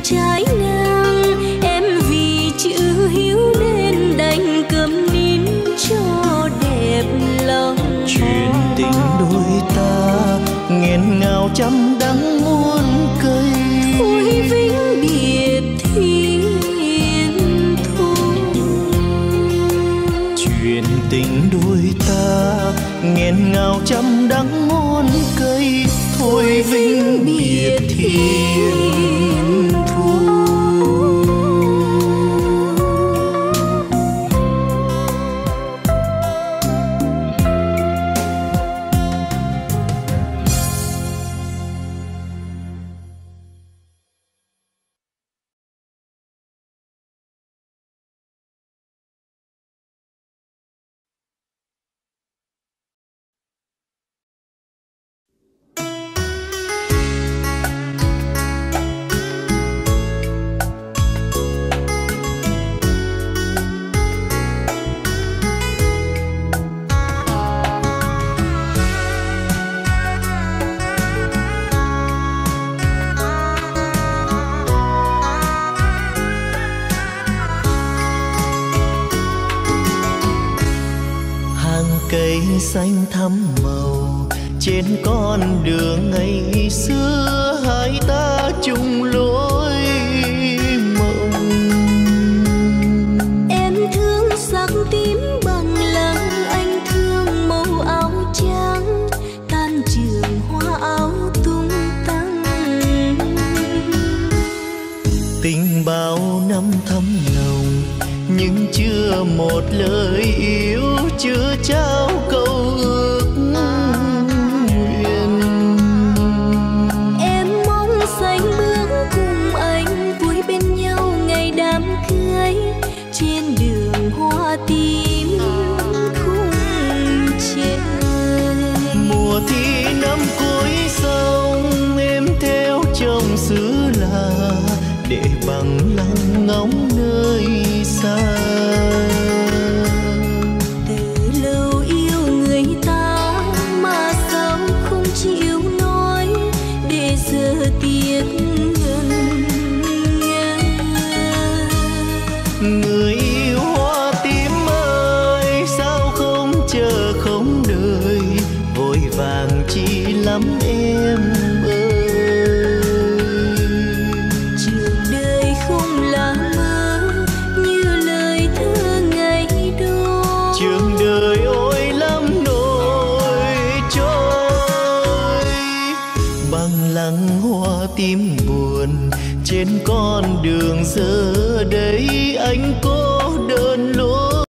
trái ngang. Em vì chữ hiếu nên đành cầm nín cho đẹp lòng. Chuyện tình đôi ta nghẹn ngào trăm đắng muôn cây. Ôi vĩnh biệt thiên thu. Chuyện tình đôi ta nghẹn ngào trăm đắng muôn cây. Thôi vĩnh biệt thiên thu. Cây xanh thắm màu trên con đường ngày xưa, hai ta chung lối mộng. Em thương sắc tím bằng lăng, anh thương màu áo trắng, tan trường hoa áo tung tăng. Tình bao năm thắm nồng nhưng chưa một lời yêu, chưa trao câu ước nguyện. Em mong xanh bước cùng anh vui bên nhau ngày đám cưới, trên đường hoa tím khung trời. Mùa thi năm cuối sông em theo chồng xứ là để bằng lăng ngóng nơi xa. Từ lâu yêu người ta mà sao không chịu nói, để giờ tiếc ngần ngơ. Người yêu hoa tím ơi, sao không chờ không đợi, vội vàng chi lắm em ơi. Trường đời không là mơ như lời thơ ngày đó. Trường đời ôi lắm nỗi trôi, bằng lăng hoa tím buồn trên con đường giờ đây.